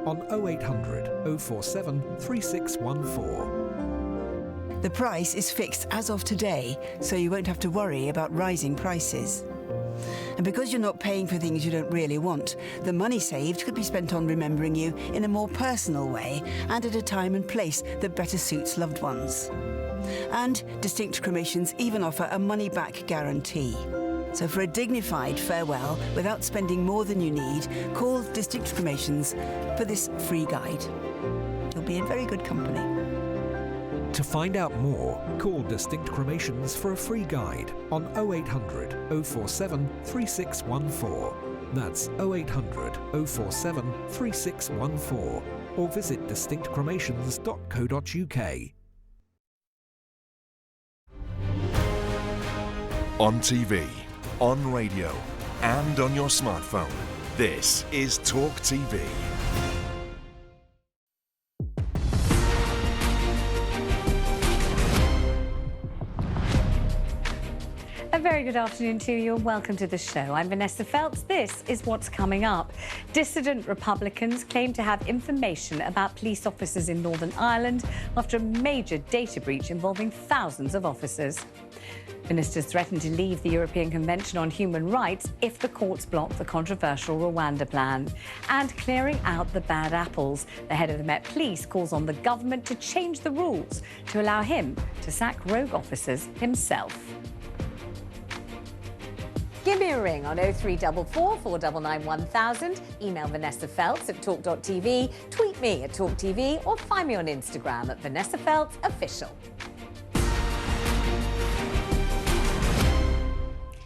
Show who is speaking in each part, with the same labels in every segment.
Speaker 1: on 0800 047 3614.
Speaker 2: The price is fixed as of today, so you won't have to worry about rising prices. And because you're not paying for things you don't really want, the money saved could be spent on remembering you in a more personal way and at a time and place that better suits loved ones. And Distinct Cremations even offer a money-back guarantee. So for a dignified farewell, without spending more than you need, call Distinct Cremations for this free guide. You'll be in very good company.
Speaker 1: To find out more, call Distinct Cremations for a free guide on 0800 047 3614. That's 0800 047 3614. Or visit distinctcremations.co.uk.
Speaker 3: On TV, on radio, and on your smartphone. This is TalkTV.
Speaker 4: A very good afternoon to you and welcome to the show. I'm Vanessa Feltz. This is what's coming up. Dissident Republicans claim to have information about police officers in Northern Ireland after a major data breach involving thousands of officers. Ministers threaten to leave the European Convention on Human Rights if the courts block the controversial Rwanda plan. And clearing out the bad apples. The head of the Met Police calls on the government to change the rules to allow him to sack rogue officers himself. Give me a ring on 0344 499 1000, email Vanessa Feltz at talk.tv, tweet me at TalkTV or find me on Instagram at Vanessa Feltz Official.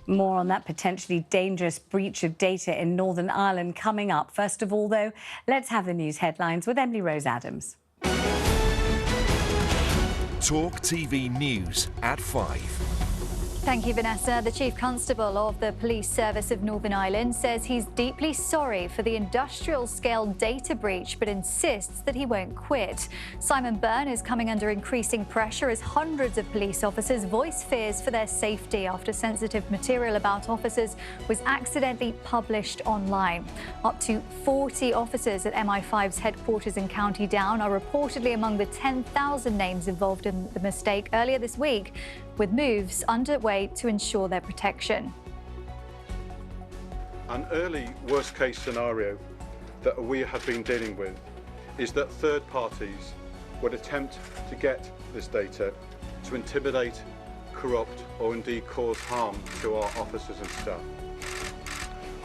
Speaker 4: More on that potentially dangerous breach of data in Northern Ireland coming up. First of all, though, let's have the news headlines with Emily Rose Adams.
Speaker 3: Talk TV News at 5.
Speaker 5: Thank you, Vanessa. The Chief Constable of the Police Service of Northern Ireland says he's deeply sorry for the industrial-scale data breach, but insists that he won't quit. Simon Byrne is coming under increasing pressure as hundreds of police officers voice fears for their safety after sensitive material about officers was accidentally published online. Up to 40 officers at MI5's headquarters in County Down are reportedly among the 10,000 names involved in the mistake earlier this week, with moves underway to ensure their protection.
Speaker 6: An early worst-case scenario that we have been dealing with is that third parties would attempt to get this data to intimidate, corrupt, or indeed cause harm to our officers and staff.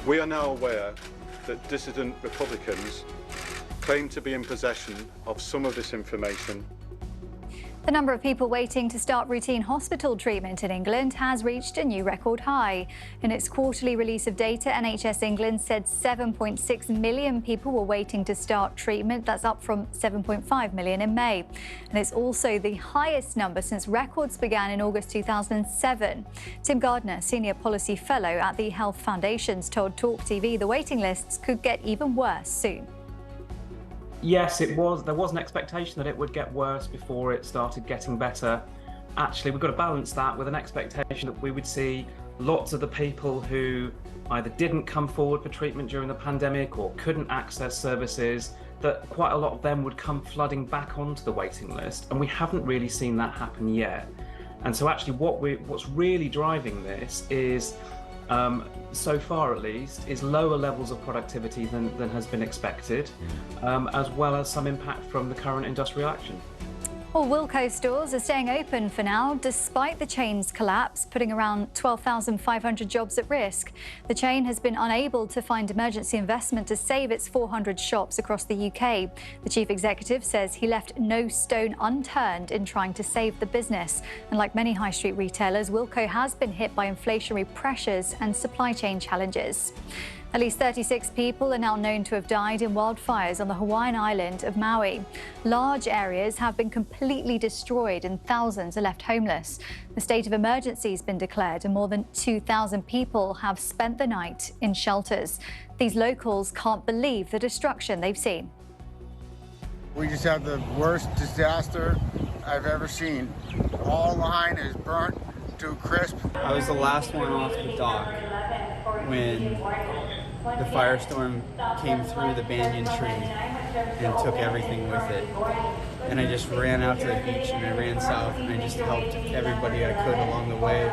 Speaker 6: We are now aware that dissident Republicans claim to be in possession of some of this information.
Speaker 5: The number of people waiting to start routine hospital treatment in England has reached a new record high. In its quarterly release of data, NHS England said 7.6 million people were waiting to start treatment. That's up from 7.5 million in May. And it's also the highest number since records began in August 2007. Tim Gardner, Senior Policy Fellow at the Health Foundations, told TalkTV the waiting lists could get even worse soon.
Speaker 7: Yes, there was an expectation that it would get worse before it started getting better. Actually, we've got to balance that with an expectation that we would see lots of the people who either didn't come forward for treatment during the pandemic or couldn't access services, that quite a lot of them would come flooding back onto the waiting list, and we haven't really seen that happen yet. And so actually what's really driving this is so far at least, is lower levels of productivity than has been expected, as well as some impact from the current industrial action.
Speaker 5: Well, Wilko stores are staying open for now, despite the chain's collapse, putting around 12,500 jobs at risk. The chain has been unable to find emergency investment to save its 400 shops across the UK. The chief executive says he left no stone unturned in trying to save the business. And like many high street retailers, Wilko has been hit by inflationary pressures and supply chain challenges. At least 36 people are now known to have died in wildfires on the Hawaiian island of Maui. Large areas have been completely destroyed and thousands are left homeless. The state of emergency has been declared and more than 2,000 people have spent the night in shelters. These locals can't believe the destruction they've seen.
Speaker 8: We just had the worst disaster I've ever seen. All line is burnt to a crisp.
Speaker 9: I was the last one off the dock when the firestorm came through the banyan tree, and took everything with it. And I just ran out to the beach and I ran south and I just helped everybody I could along the way.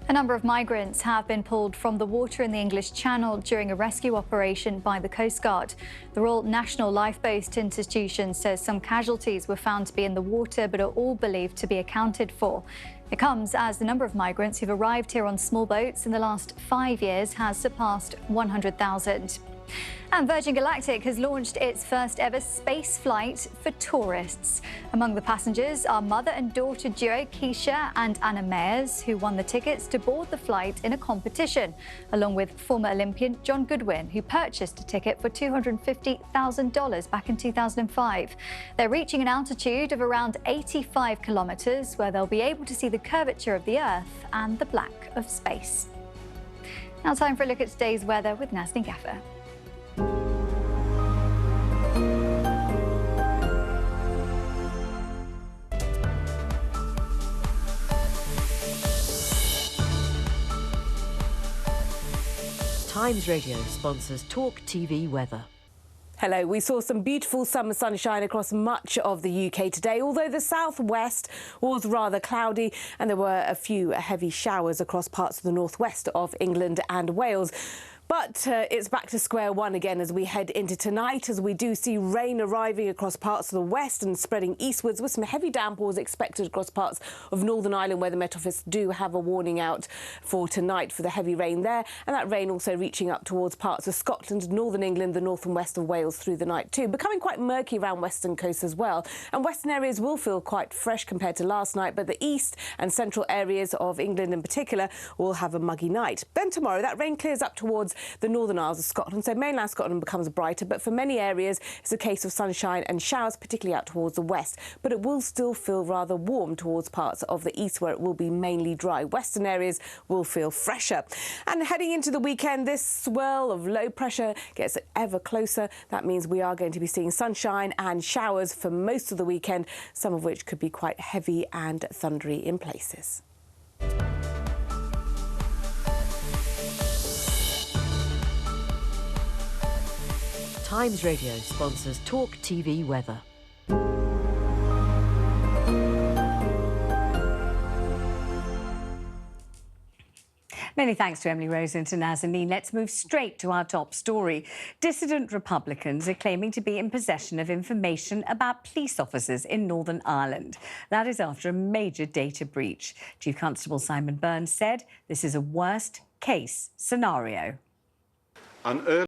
Speaker 5: A number of migrants have been pulled from the water in the English Channel during a rescue operation by the Coast Guard. The Royal National Lifeboat Institution says some casualties were found to be in the water but are all believed to be accounted for. It comes as the number of migrants who've arrived here on small boats in the last 5 years has surpassed 100,000. And Virgin Galactic has launched its first ever space flight for tourists. Among the passengers are mother and daughter duo Keisha and Anna Mayers, who won the tickets to board the flight in a competition, along with former Olympian John Goodwin, who purchased a ticket for $250,000 back in 2005. They're reaching an altitude of around 85 kilometres, where they'll be able to see the curvature of the Earth and the black of space. Now time for a look at today's weather with Nazni Gaffer.
Speaker 10: Times Radio sponsors TalkTV weather.
Speaker 11: Hello. We saw some beautiful summer sunshine across much of the UK today, although the southwest was rather cloudy and there were a few heavy showers across parts of the northwest of England and Wales. But it's back to square one again as we head into tonight, as we do see rain arriving across parts of the west and spreading eastwards, with some heavy downpours expected across parts of Northern Ireland, where the Met Office do have a warning out for tonight for the heavy rain there. And that rain also reaching up towards parts of Scotland, northern England, the north and west of Wales through the night too. Becoming quite murky around western coasts as well. And western areas will feel quite fresh compared to last night, but the east and central areas of England in particular will have a muggy night. Then tomorrow, that rain clears up towards the Northern Isles of Scotland, so mainland Scotland becomes brighter, but for many areas it's a case of sunshine and showers, particularly out towards the west. But it will still feel rather warm towards parts of the east, where it will be mainly dry. Western areas will feel fresher. And heading into the weekend, this swirl of low pressure gets ever closer. That means we are going to be seeing sunshine and showers for most of the weekend, some of which could be quite heavy and thundery in places.
Speaker 10: Times Radio sponsors TalkTV weather.
Speaker 4: Many thanks to Emily Rose and to Nazanin. Let's move straight to our top story. Dissident Republicans are claiming to be in possession of information about police officers in Northern Ireland. That is after a major data breach. Chief Constable Simon Burns said this is a worst-case scenario.
Speaker 6: An early